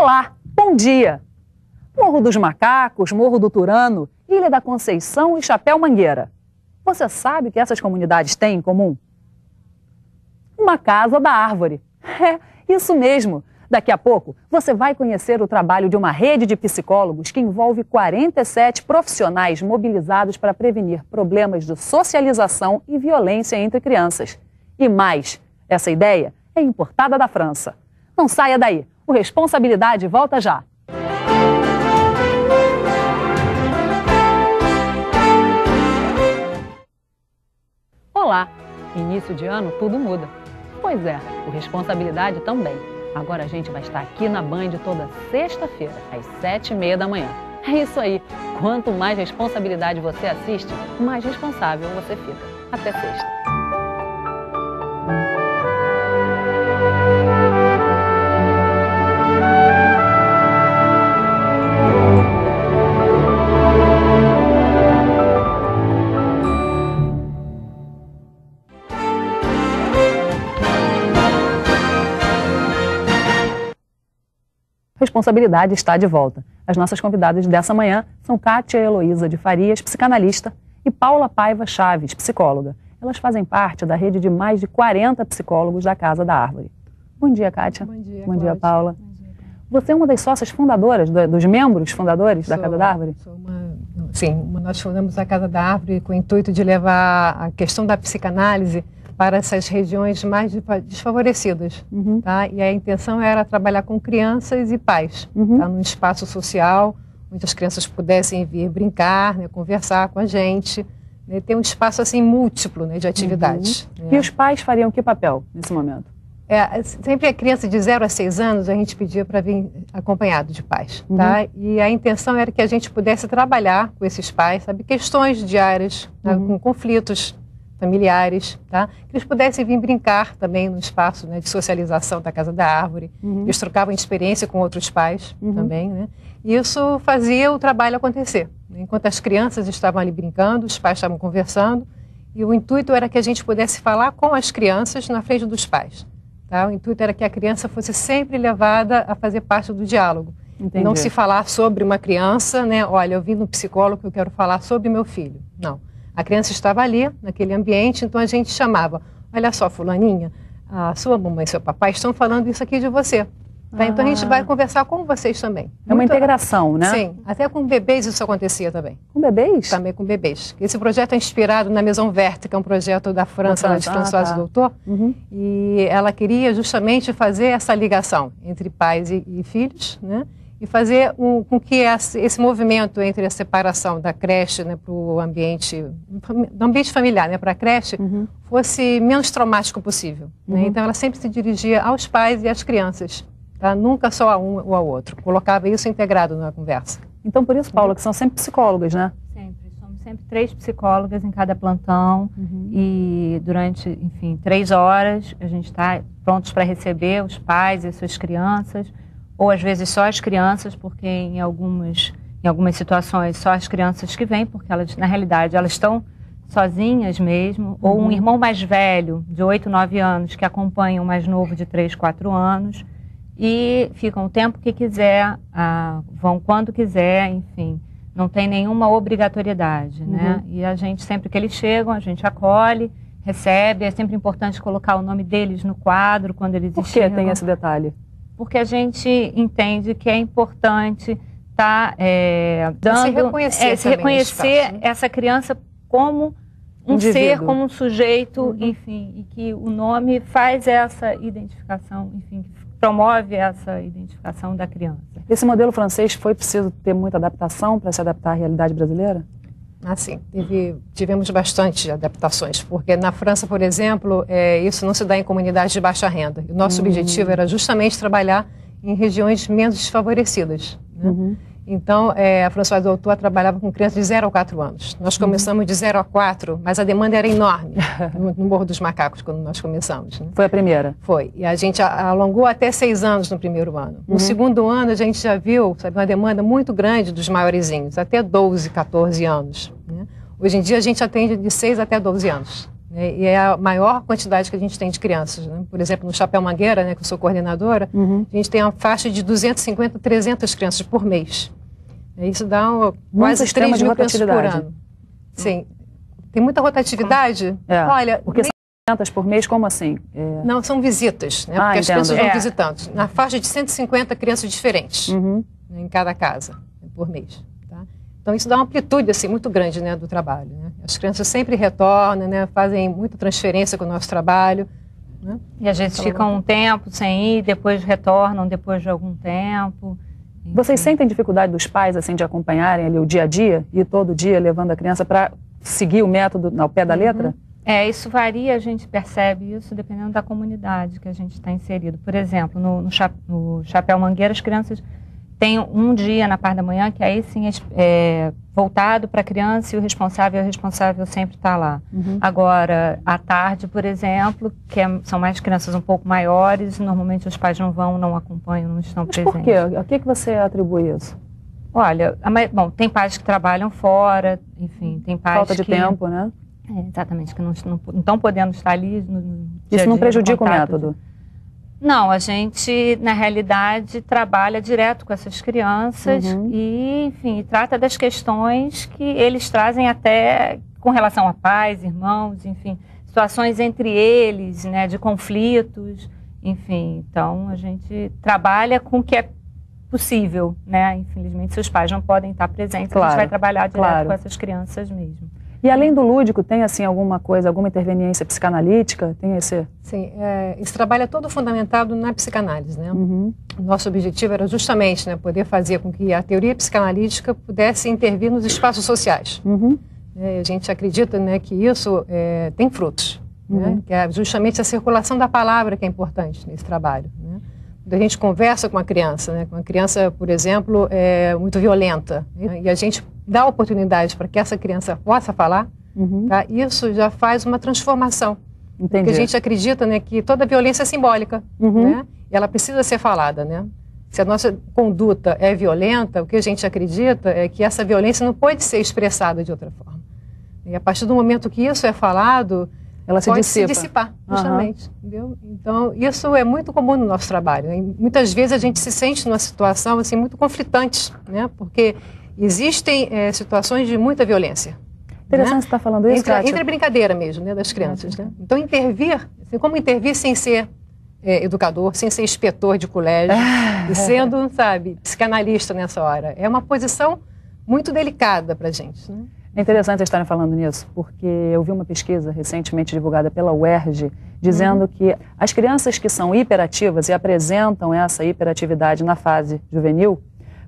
Olá, bom dia! Morro dos Macacos, Morro do Turano, Ilha da Conceição e Chapéu Mangueira. Você sabe o que essas comunidades têm em comum? Uma casa da árvore. É, isso mesmo. Daqui a pouco, você vai conhecer o trabalho de uma rede de psicólogos que envolve 47 profissionais mobilizados para prevenir problemas de socialização e violência entre crianças. E mais, essa ideia é importada da França. Não saia daí, o Responsabilidade volta já. Olá, início de ano tudo muda. Pois é, o Responsabilidade também. Agora a gente vai estar aqui na Band toda sexta-feira, às 7h30 da manhã. É isso aí, quanto mais Responsabilidade você assiste, mais responsável você fica. Até sexta. Responsabilidade está de volta. As nossas convidadas dessa manhã são Kátia Heloísa de Farias, psicanalista, e Paula Paiva Chaves, psicóloga. Elas fazem parte da rede de mais de 40 psicólogos da Casa da Árvore. Bom dia, Kátia. Bom dia, Bom dia, Paula. Bom dia. Você é uma das sócias fundadoras, dos membros fundadores da Casa da Árvore? Sim, nós fundamos a Casa da Árvore com o intuito de levar a questão da psicanálise para essas regiões mais desfavorecidas. Tá? E a intenção era trabalhar com crianças e pais, tá? Num espaço social, onde as crianças pudessem vir brincar, né, conversar com a gente, né, ter um espaço assim múltiplo, né, de atividades. Né? E os pais fariam que papel nesse momento? Sempre a criança de 0 a 6 anos, a gente pedia para vir acompanhado de pais. Tá? E a intenção era que a gente pudesse trabalhar com esses pais, sabe, questões diárias, tá? Com conflitos familiares, tá? Que eles pudessem vir brincar também no espaço, né, de socialização da Casa da Árvore. Eles trocavam experiência com outros pais também, né? E isso fazia o trabalho acontecer. Enquanto as crianças estavam ali brincando, os pais estavam conversando, e o intuito era que a gente pudesse falar com as crianças na frente dos pais. Tá? O intuito era que a criança fosse sempre levada a fazer parte do diálogo. Entendi. Não se falar sobre uma criança, né? Olha, eu vim no psicólogo, eu quero falar sobre meu filho. Não. A criança estava ali, naquele ambiente, então a gente chamava, olha só, fulaninha, a sua mamãe e seu papai estão falando isso aqui de você. Tá? Então a gente vai conversar com vocês também. É uma integração, né? Sim, até com bebês isso acontecia também. Com bebês? Também com bebês. Esse projeto é inspirado na Maison Verte, que é um projeto da França, lá de Françoise Doutor, e ela queria justamente fazer essa ligação entre pais e filhos, né? E fazer com que esse movimento entre a separação da creche, né, para o ambiente, do ambiente familiar, né, para a creche, fosse menos traumático possível. Né? Então ela sempre se dirigia aos pais e às crianças, tá? Nunca só a um ou ao outro. Colocava isso integrado na conversa. Então por isso, Paula, que são sempre psicólogas, né? Sempre. Somos sempre 3 psicólogas em cada plantão e durante, enfim, 3 horas a gente está prontos para receber os pais e as suas crianças, ou às vezes só as crianças, porque em algumas situações só as crianças que vêm, porque elas, na realidade, elas estão sozinhas mesmo, ou um irmão mais velho, de 8, 9 anos, que acompanha o mais novo de 3, 4 anos, e ficam o tempo que quiser, vão quando quiser, enfim, não tem nenhuma obrigatoriedade, né? E a gente, sempre que eles chegam, a gente acolhe, recebe, é sempre importante colocar o nome deles no quadro quando eles chegam. Por que tem esse detalhe? Porque a gente entende que é importante estar se reconhecer essa criança como um indivíduo. ser, como um sujeito, enfim, e que o nome faz essa identificação, enfim, promove essa identificação da criança. Esse modelo francês foi preciso ter muita adaptação para se adaptar à realidade brasileira? Sim, tivemos bastante adaptações, porque na França, por exemplo, isso não se dá em comunidades de baixa renda. O nosso objetivo era justamente trabalhar em regiões menos desfavorecidas. Né? Então, a Françoise Doutor trabalhava com crianças de 0 a 4 anos. Nós começamos de 0 a 4, mas a demanda era enorme no Morro dos Macacos, quando nós começamos. Né? Foi a primeira? Foi. E a gente alongou até 6 anos no primeiro ano. No segundo ano, a gente já viu, sabe, uma demanda muito grande dos maiorzinhos, até 12, 14 anos. Né? Hoje em dia, a gente atende de 6 até 12 anos. né? E é a maior quantidade que a gente tem de crianças, né? Por exemplo, no Chapéu Mangueira, né, que eu sou coordenadora, a gente tem uma faixa de 250 a 300 crianças por mês. Isso dá quase 3 mil crianças por ano. Sim. Tem muita rotatividade? Olha, porque são 300 por mês, como assim? Não, são visitas, né? Porque as crianças vão visitando. Na faixa de 150 crianças diferentes, né, em cada casa, por mês. Tá? Então, isso dá uma amplitude assim, muito grande, né, do trabalho. Né? As crianças sempre retornam, né, fazem muita transferência com o nosso trabalho. Né? E às vezes ficam um tempo sem ir, depois retornam depois de algum tempo. Vocês sentem dificuldade dos pais assim de acompanharem ali o dia a dia e todo dia levando a criança para seguir o método ao pé da letra? Isso varia, a gente percebe isso dependendo da comunidade que a gente está inserido. Por exemplo, no Chapéu Mangueira, as crianças têm um dia na parte da manhã que aí sim é voltado para a criança e o responsável sempre está lá. Agora, à tarde, por exemplo, são mais crianças um pouco maiores, normalmente os pais não vão, não acompanham, não estão presentes. Por quê? A que você atribui isso? Olha, bom, tem pais que trabalham fora, enfim, tem pais Falta de tempo, né? Exatamente, que não estão podendo estar ali no dia a dia. Isso não prejudica o método? Não, a gente, na realidade, trabalha direto com essas crianças e, enfim, trata das questões que eles trazem até com relação a pais, irmãos, enfim, situações entre eles, né, de conflitos, enfim. Então, a gente trabalha com o que é possível, né? Infelizmente, se os pais não podem estar presentes, a gente vai trabalhar direto com essas crianças mesmo. E além do lúdico, tem assim alguma coisa, alguma interveniência psicanalítica? Tem esse? Sim, esse trabalho é todo fundamentado na psicanálise, né? Nosso objetivo era justamente, né, poder fazer com que a teoria psicanalítica pudesse intervir nos espaços sociais. A gente acredita, né, que isso tem frutos, né? Que é justamente a circulação da palavra que é importante nesse trabalho, né? Quando a gente conversa com a criança, né, com uma criança, por exemplo, muito violenta, né, e a gente dá oportunidade para que essa criança possa falar, tá, isso já faz uma transformação. Entendi. Porque a gente acredita, né, que toda violência é simbólica, né, e ela precisa ser falada, né? Se a nossa conduta é violenta, o que a gente acredita é que essa violência não pode ser expressada de outra forma. E a partir do momento que isso é falado, ela pode se dissipar, justamente. Entendeu? Então, isso é muito comum no nosso trabalho. Né? Muitas vezes a gente se sente numa situação assim, muito conflitante, né? Porque existem situações de muita violência. Interessante você estar falando isso, Kátia. Entre a brincadeira mesmo, né, das crianças. Né? Então, intervir, assim, como intervir sem ser educador, sem ser inspetor de colégio, e sendo, sabe, psicanalista nessa hora. É uma posição muito delicada para a gente, né? É interessante vocês estarem falando nisso, porque eu vi uma pesquisa recentemente divulgada pela UERJ, dizendo que as crianças que são hiperativas e apresentam essa hiperatividade na fase juvenil,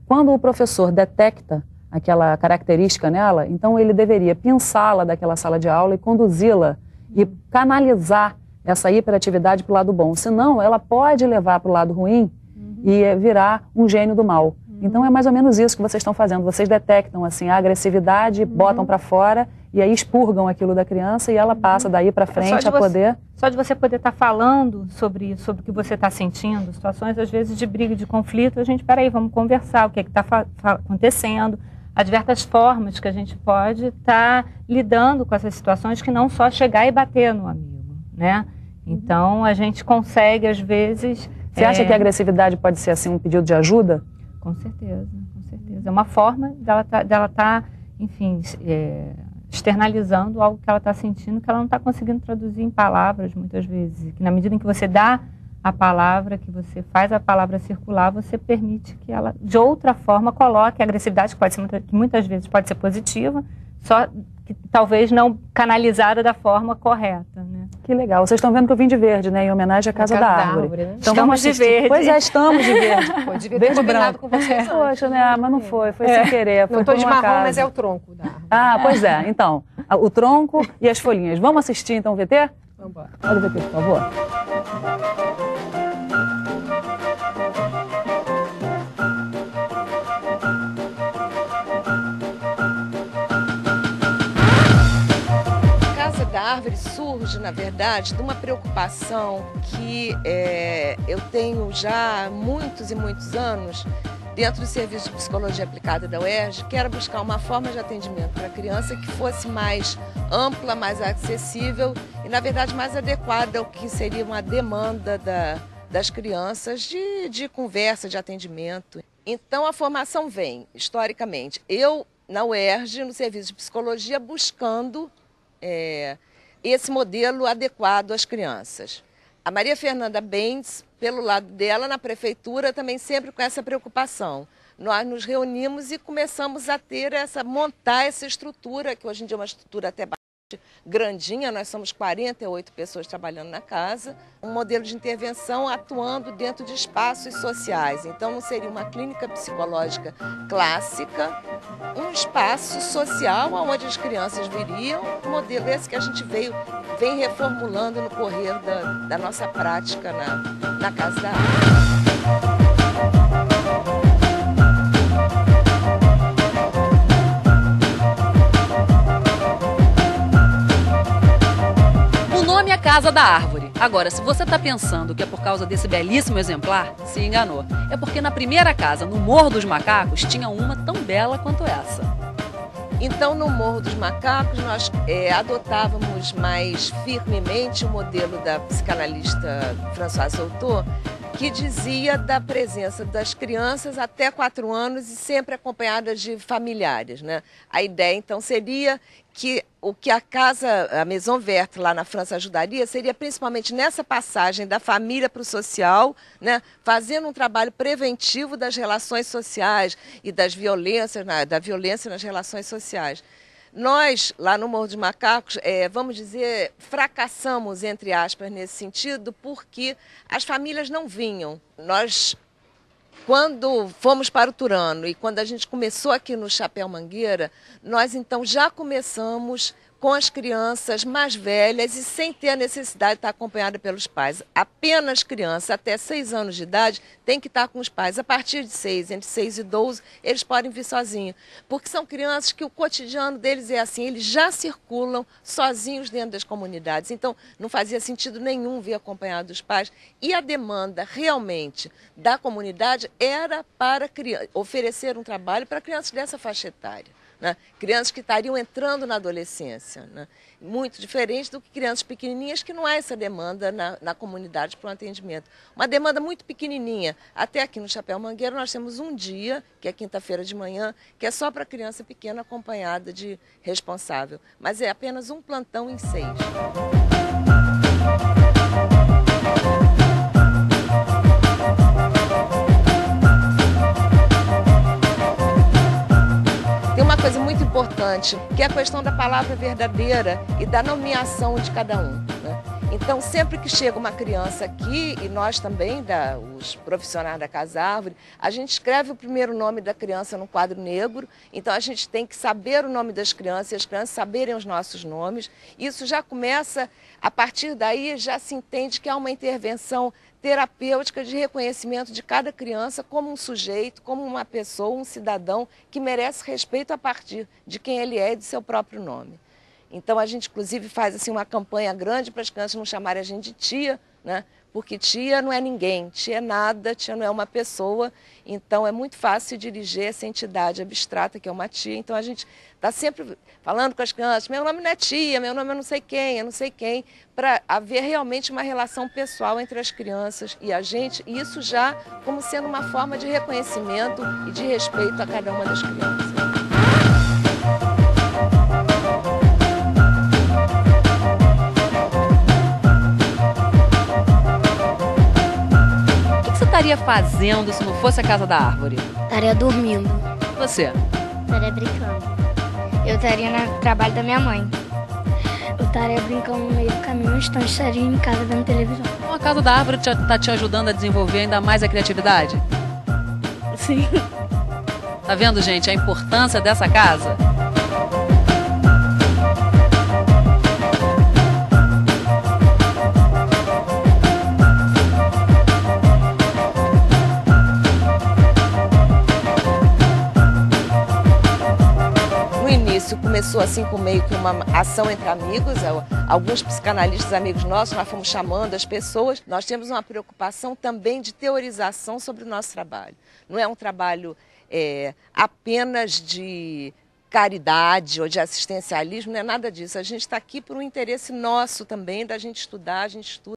quando o professor detecta aquela característica nela, então ele deveria pinçá-la daquela sala de aula e conduzi-la e canalizar essa hiperatividade para o lado bom. Senão, ela pode levar para o lado ruim e virar um gênio do mal. Então é mais ou menos isso que vocês estão fazendo. Vocês detectam assim a agressividade, botam para fora e aí expurgam aquilo da criança e ela passa daí para frente a poder... Só de você poder estar falando sobre isso, sobre o que você está sentindo, situações às vezes de briga, de conflito, a gente, peraí, vamos conversar, o que está acontecendo, as diversas formas que a gente pode estar lidando com essas situações, que não só chegar e bater no amigo, né? Então a gente consegue às vezes... Você acha que a agressividade pode ser assim um pedido de ajuda? Com certeza, com certeza. É uma forma dela tá, enfim, externalizando algo que ela está sentindo, que ela não está conseguindo traduzir em palavras, muitas vezes. E que na medida em que você dá a palavra, que você faz a palavra circular, você permite que ela, de outra forma, coloque a agressividade, que muitas vezes pode ser positiva, só que talvez não canalizada da forma correta, né? Que legal. Vocês estão vendo que eu vim de verde, né? Em homenagem à Casa da Árvore. Né? Então estamos de verde. Pois é, estamos de verde. Pô, devia ter combinado com vocês. Poxa, né? Mas não foi sem querer. Foi não estou de marrom, casa. mas é o tronco da árvore. Ah, pois é. Então, o tronco e as folhinhas. Vamos assistir então o VT? Vamos embora. Olha o VT, por favor. Árvore surge, na verdade, de uma preocupação que eu tenho já há muitos e muitos anos dentro do Serviço de Psicologia Aplicada da UERJ, que era buscar uma forma de atendimento para a criança que fosse mais ampla, mais acessível e, na verdade, mais adequada ao que seria uma demanda das crianças de conversa, de atendimento. Então, a formação vem, historicamente, eu na UERJ, no Serviço de Psicologia, buscando esse modelo adequado às crianças. A Maria Fernanda Bendes, pelo lado dela, na prefeitura, também sempre com essa preocupação. Nós nos reunimos e começamos a montar essa estrutura, que hoje em dia é uma estrutura até bastante grandinha, nós somos 48 pessoas trabalhando na casa, um modelo de intervenção atuando dentro de espaços sociais. Então não seria uma clínica psicológica clássica, um espaço social onde as crianças viriam, um modelo esse que a gente vem reformulando no correr da nossa prática na Casa da Árvore. Casa da Árvore. Agora, se você está pensando que é por causa desse belíssimo exemplar, se enganou. É porque na primeira casa, no Morro dos Macacos, tinha uma tão bela quanto essa. Então, no Morro dos Macacos, nós adotávamos mais firmemente o modelo da psicanalista Françoise Sautot, que dizia da presença das crianças até 4 anos e sempre acompanhadas de familiares, né? A ideia, então, seria que o que a Maison Verte lá na França ajudaria seria principalmente nessa passagem da família para o social, né? Fazendo um trabalho preventivo das relações sociais e da violência nas relações sociais. Nós, lá no Morro dos Macacos, vamos dizer, fracassamos, entre aspas, nesse sentido, porque as famílias não vinham. Nós, quando fomos para o Turano e quando a gente começou aqui no Chapéu Mangueira, nós então já começamos com as crianças mais velhas e sem ter a necessidade de estar acompanhada pelos pais. Apenas crianças até 6 anos de idade tem que estar com os pais. A partir de 6, entre 6 e 12, eles podem vir sozinhos. Porque são crianças que o cotidiano deles é assim, eles já circulam sozinhos dentro das comunidades. Então, não fazia sentido nenhum vir acompanhado dos pais. E a demanda realmente da comunidade era para oferecer um trabalho para crianças dessa faixa etária. Né? Crianças que estariam entrando na adolescência, né? Muito diferente do que crianças pequenininhas, que não há essa demanda na comunidade para um atendimento. Uma demanda muito pequenininha. Até aqui no Chapéu Mangueira nós temos um dia, que é quinta-feira de manhã, que é só para criança pequena acompanhada de responsável. Mas é apenas um plantão em 6. Coisa muito importante, que é a questão da palavra verdadeira e da nomeação de cada um, né? Então, sempre que chega uma criança aqui, e nós também, os profissionais da Casa Árvore, a gente escreve o primeiro nome da criança no quadro negro, então a gente tem que saber o nome das crianças e as crianças saberem os nossos nomes. Isso já começa, a partir daí já se entende que há uma intervenção terapêutica de reconhecimento de cada criança como um sujeito, como uma pessoa, um cidadão que merece respeito a partir de quem ele é e do seu próprio nome. Então a gente inclusive faz assim uma campanha grande para as crianças não chamarem a gente de tia, né? Porque tia não é ninguém, tia é nada, tia não é uma pessoa, então é muito fácil dirigir essa entidade abstrata que é uma tia. Então a gente está sempre falando com as crianças, meu nome não é tia, meu nome é não sei quem, para haver realmente uma relação pessoal entre as crianças e a gente, e isso já como sendo uma forma de reconhecimento e de respeito a cada uma das crianças. Estaria fazendo se não fosse a Casa da Árvore? Estaria dormindo. E você? Estaria brincando. Eu estaria no trabalho da minha mãe. Eu estaria brincando no meio do caminho, então estaria em casa vendo televisão. Então a Casa da Árvore está te ajudando a desenvolver ainda mais a criatividade? Sim. Tá vendo, gente, a importância dessa casa? começou assim com meio que uma ação entre amigos, alguns psicanalistas amigos nossos, nós fomos chamando as pessoas. Nós temos uma preocupação também de teorização sobre o nosso trabalho. Não é um trabalho apenas de caridade ou de assistencialismo, não é nada disso. A gente está aqui por um interesse nosso também, da gente estudar, a gente estuda.